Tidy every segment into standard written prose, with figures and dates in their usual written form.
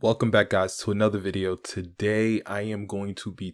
Welcome back, guys, to another video. Today I am going to be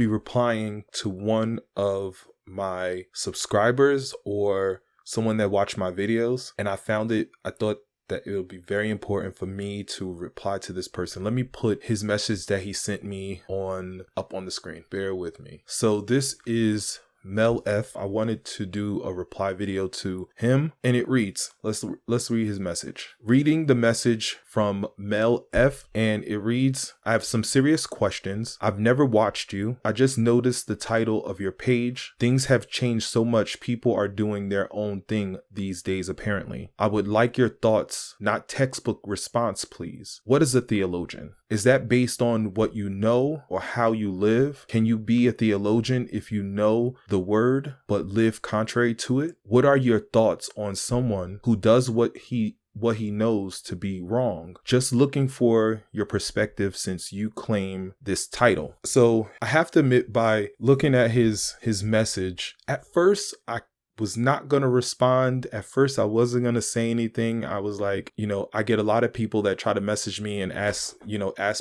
replying to one of my subscribers or someone that watched my videos, and I thought that it would be very important for me to reply to this person. Let me put his message that he sent me up on the screen. Bear with me. So this is Mel F. I wanted to do a reply video to him, and it reads, let's read his message. Reading the message from Mel F, and it reads, I have some serious questions. I've never watched you. I just noticed the title of your page. Things have changed so much. People are doing their own thing these days, apparently. I would like your thoughts, not textbook response, please. What is a theologian? Is that based on what you know or how you live? Can you be a theologian if you know the word but live contrary to it? What are your thoughts on someone who does what he knows to be wrong? Just looking for your perspective since you claim this title. So I have to admit, by looking at his message, at first I was not going to respond. At first I wasn't going to say anything. I was like, I get a lot of people that try to message me and ask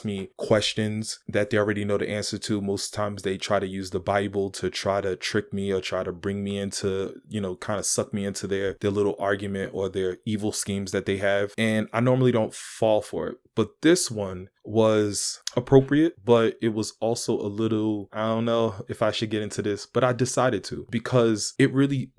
me questions that they already know the answer to. Most times they try to use the Bible to try to trick me or try to bring me into, kind of suck me into their little argument or their evil schemes that they have. And I normally don't fall for it. But this one was appropriate, but it was also a little, I don't know if I should get into this, but I decided to, because it really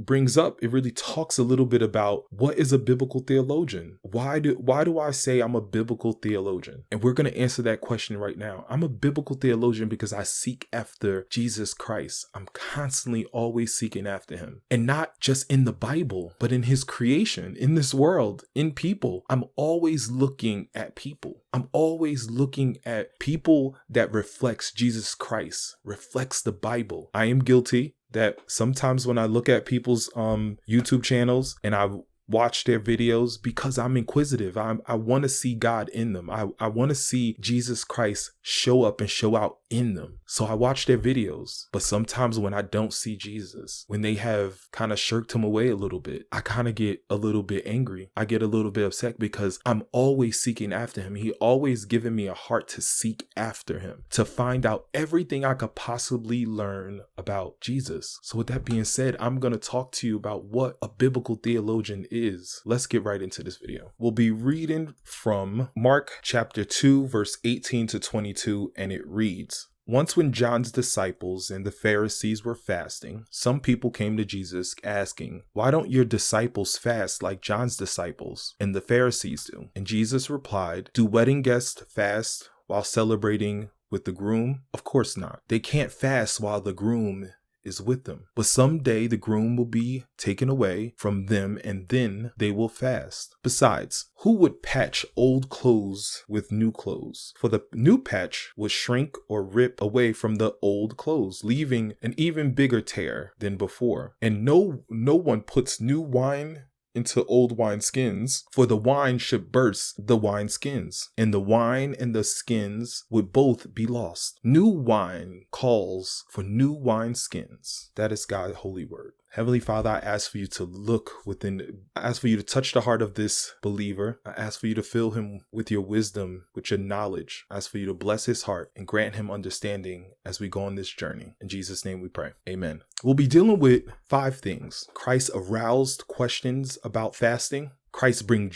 talks a little bit about what is a biblical theologian. Why do I say I'm a biblical theologian? And we're going to answer that question right now. I'm a biblical theologian because I seek after Jesus Christ. I'm constantly always seeking after him, and not just in the Bible, but in his creation, in this world, in people. I'm always looking at people. I'm always looking at people that reflects Jesus Christ, reflects the Bible. I am guilty that sometimes when I look at people's YouTube channels and I watch their videos, because I'm inquisitive, I want to see God in them. I want to see Jesus Christ show up and show out in them. So I watch their videos. But sometimes when I don't see Jesus, when they have kind of shirked him away a little bit, I kind of get a little bit angry. I get a little bit upset because I'm always seeking after him. He always given me a heart to seek after him, to find out everything I could possibly learn about Jesus. So with that being said, I'm going to talk to you about what a biblical theologian is. Let's get right into this video. We'll be reading from Mark chapter 2, verse 18 to 22, and it reads, Once when John's disciples and the Pharisees were fasting, some people came to Jesus asking, Why don't your disciples fast like John's disciples and the Pharisees do? And Jesus replied, Do wedding guests fast while celebrating with the groom? Of course not. They can't fast while the groom is with them. But someday the groom will be taken away from them, and then they will fast. Besides, who would patch old clothes with new clothes? For the new patch would shrink or rip away from the old clothes, leaving an even bigger tear than before. And no one puts new wine into old wineskins, for the wine should burst the wineskins, and the wine and the skins would both be lost. New wine calls for new wineskins. That is God's holy word. Heavenly Father, I ask for you to I ask for you to touch the heart of this believer. I ask for you to fill him with your wisdom, with your knowledge. I ask for you to bless his heart and grant him understanding as we go on this journey. In Jesus' name we pray. Amen. We'll be dealing with 5 things. Christ aroused questions about fasting. Christ brings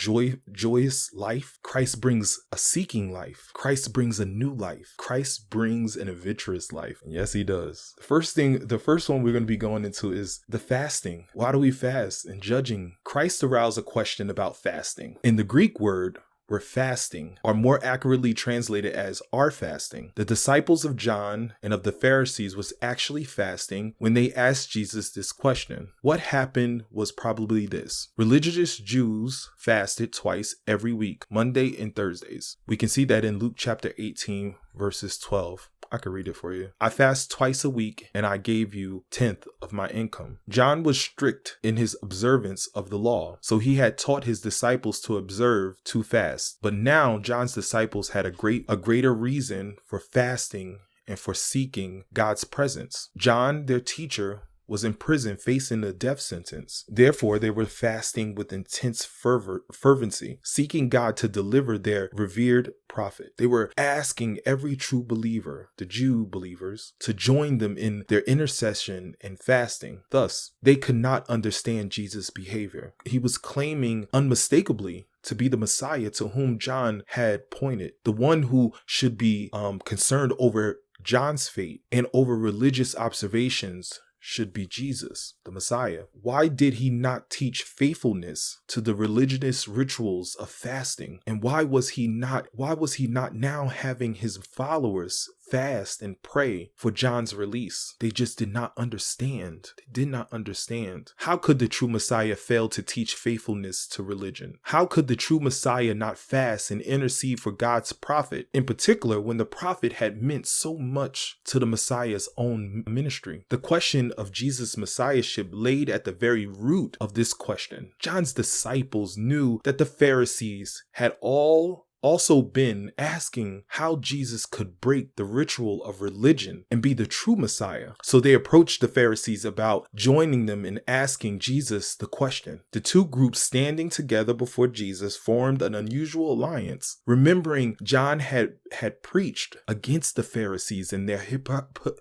joyous life. Christ brings a seeking life. Christ brings a new life. Christ brings an adventurous life. And yes, he does. The first one we're going to be going into is the fasting. Why do we fast? And judging. Christ aroused a question about fasting. In the Greek word, where fasting are more accurately translated as are fasting. The disciples of John and of the Pharisees was actually fasting when they asked Jesus this question. What happened was probably this. Religious Jews fasted twice every week, Monday and Thursdays. We can see that in Luke chapter 18, verses 12. I could read it for you. I fast twice a week, and I gave you 10th of my income. John was strict in his observance of the law, so he had taught his disciples to observe to fast. But now John's disciples had a greater reason for fasting and for seeking God's presence. John, their teacher, was in prison facing a death sentence. Therefore, they were fasting with intense fervency, seeking God to deliver their revered prophet. They were asking every true believer, the Jew believers, to join them in their intercession and fasting. Thus, they could not understand Jesus' behavior. He was claiming unmistakably to be the Messiah to whom John had pointed, the one who should be concerned over John's fate and over religious observations should be Jesus, the Messiah. Why did he not teach faithfulness to the religious rituals of fasting? And why was he not now having his followers fast and pray for John's release? They just did not understand. They did not understand. How could the true Messiah fail to teach faithfulness to religion? How could the true Messiah not fast and intercede for God's prophet, in particular when the prophet had meant so much to the Messiah's own ministry? The question of Jesus' messiahship laid at the very root of this question. John's disciples knew that the Pharisees had also been asking how Jesus could break the ritual of religion and be the true Messiah. So they approached the Pharisees about joining them in asking Jesus the question. The two groups standing together before Jesus formed an unusual alliance. Remembering John had preached against the Pharisees and their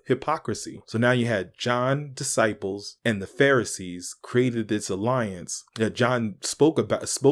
hypocrisy. So now you had John's disciples and the Pharisees created this alliance that John spoke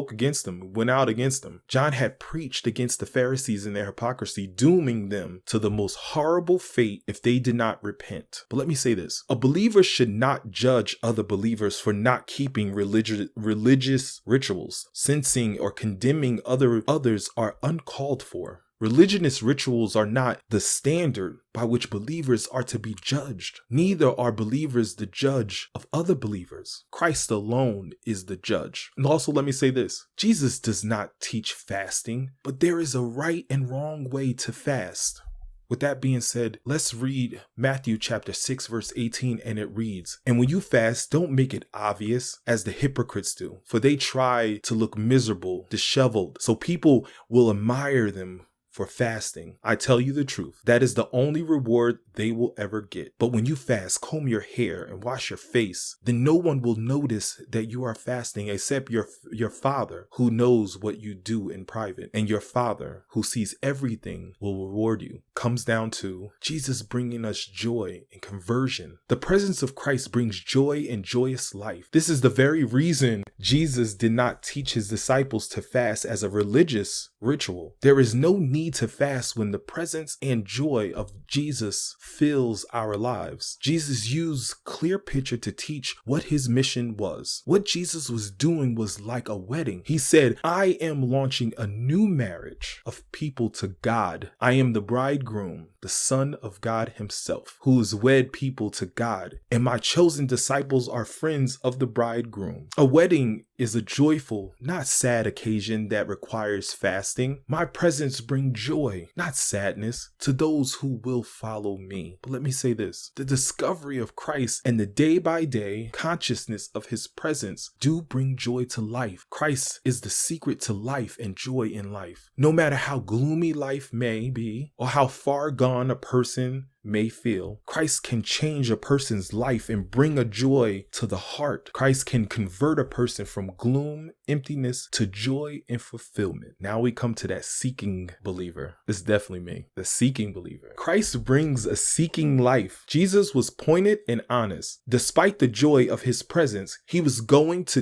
against them, went out against them. John had preached against the Pharisees and their hypocrisy, dooming them to the most horrible fate if they did not repent. But let me say this. A believer should not judge other believers for not keeping religious rituals. Censoring or condemning others are uncalled for. Religious rituals are not the standard by which believers are to be judged. Neither are believers the judge of other believers. Christ alone is the judge. And also let me say this. Jesus does not teach fasting, but there is a right and wrong way to fast. With that being said, let's read Matthew chapter 6 verse 18, and it reads, "And when you fast, don't make it obvious as the hypocrites do, for they try to look miserable, disheveled, so people will admire them for fasting. I tell you the truth, that is the only reward they will ever get. But when you fast, comb your hair and wash your face. Then no one will notice that you are fasting except your Father who knows what you do in private. And your Father who sees everything will reward you." Comes down to Jesus bringing us joy and conversion. The presence of Christ brings joy and joyous life. This is the very reason Jesus did not teach his disciples to fast as a religious ritual. There is no need to fast when the presence and joy of Jesus fills our lives. Jesus used clear picture to teach what his mission was. What Jesus was doing was like a wedding. He said, "I am launching a new marriage of people to God. I am the bridegroom, the Son of God himself, who has wed people to God. And my chosen disciples are friends of the bridegroom." A wedding is a joyful, not sad occasion that requires fasting. My presence brings joy, not sadness, to those who will follow me. But let me say this. The discovery of Christ and the day-by-day consciousness of his presence do bring joy to life. Christ is the secret to life and joy in life. No matter how gloomy life may be or how far gone a person may feel, Christ can change a person's life and bring a joy to the heart. Christ can convert a person from gloom, emptiness to joy and fulfillment. Now we come to that seeking believer. It's definitely me, the seeking believer. Christ brings a seeking life. Jesus was pointed and honest. Despite the joy of his presence, he was going to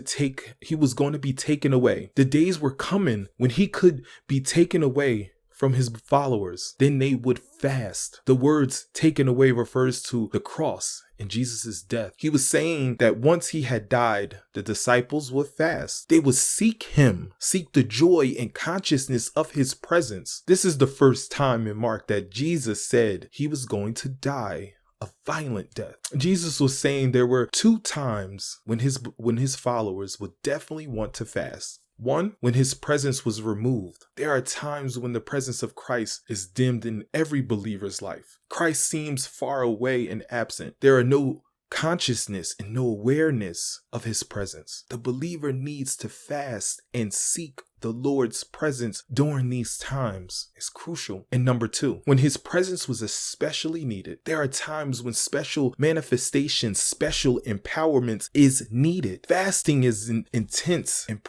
be taken away. The days were coming when he could be taken away from his followers. Then they would fast. The words "taken away" refers to the cross and Jesus' death. He was saying that once he had died, the disciples would fast. They would seek him, seek the joy and consciousness of his presence. This is the first time in Mark that Jesus said he was going to die a violent death. Jesus was saying there were two times when his followers would definitely want to fast. One, when his presence was removed. There are times when the presence of Christ is dimmed in every believer's life. Christ seems far away and absent. There are no consciousness and no awareness of his presence. The believer needs to fast and seek the Lord's presence during these times is crucial. And number two, when his presence was especially needed, there are times when special manifestations, special empowerments is needed. Fasting is intense, and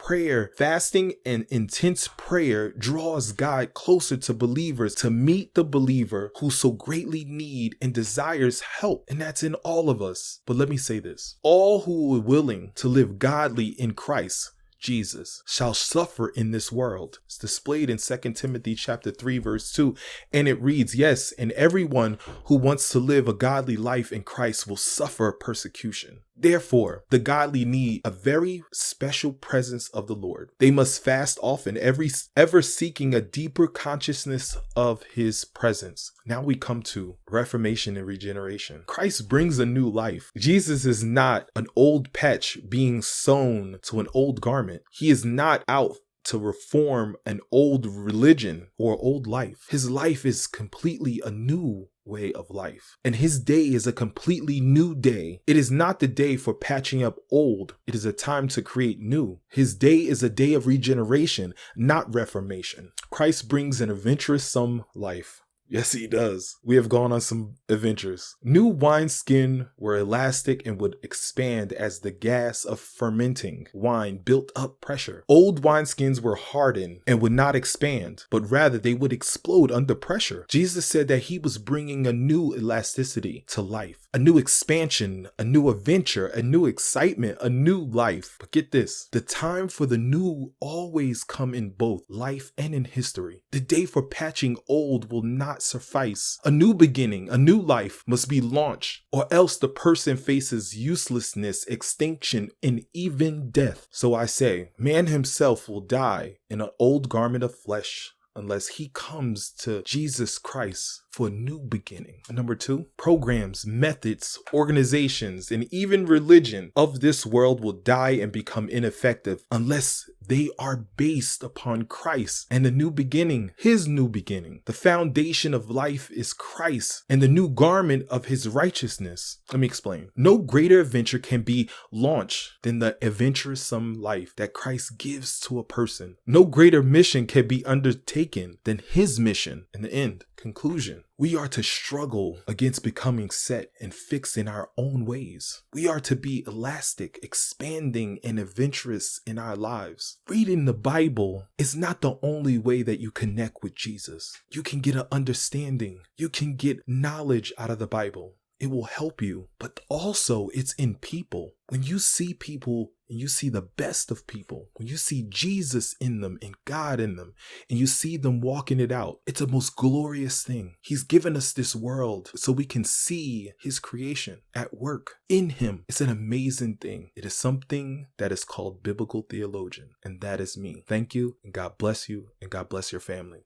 fasting and intense prayer draws God closer to believers to meet the believer who so greatly need and desires help. And that's in all of us. But let me say this, all who are willing to live godly in Christ Jesus shall suffer in this world. It's displayed in 2 Timothy chapter 3 verse 2, and it reads, yes, and everyone who wants to live a godly life in Christ will suffer persecution. Therefore, the godly need a very special presence of the Lord. They must fast often, ever seeking a deeper consciousness of his presence. Now we come to reformation and regeneration. Christ brings a new life. Jesus is not an old patch being sewn to an old garment. He is not out to reform an old religion or old life. His life is completely a new way of life, and his day is a completely new day. It is not the day for patching up old. It is a time to create new. His day is a day of regeneration, not reformation. Christ brings an adventuresome life. Yes, he does. We have gone on some adventures. New wineskin were elastic and would expand as the gas of fermenting wine built up pressure. Old wineskins were hardened and would not expand, but rather they would explode under pressure. Jesus said that he was bringing a new elasticity to life, a new expansion, a new adventure, a new excitement, a new life. But get this, the time for the new always come in both life and in history. The day for patching old will not suffice. A new beginning, a new life must be launched, or else the person faces uselessness, extinction, and even death. So I say, man himself will die in an old garment of flesh unless he comes to Jesus Christ for a new beginning. And number two, programs, methods, organizations, and even religion of this world will die and become ineffective unless they are based upon Christ and the new beginning, his new beginning. The foundation of life is Christ and the new garment of his righteousness. Let me explain. No greater adventure can be launched than the adventuresome life that Christ gives to a person. No greater mission can be undertaken than his mission. In the end, conclusion, we are to struggle against becoming set and fixed in our own ways. We are to be elastic, expanding, and adventurous in our lives. Reading the Bible is not the only way that you connect with Jesus. You can get an understanding. You can get knowledge out of the Bible. It will help you, but also it's in people. When you see people and you see the best of people, when you see Jesus in them and God in them, and you see them walking it out, it's a most glorious thing. He's given us this world so we can see his creation at work in him. It's an amazing thing. It is something that is called Biblical Theologian, and that is me. Thank you, and God bless you, and God bless your family.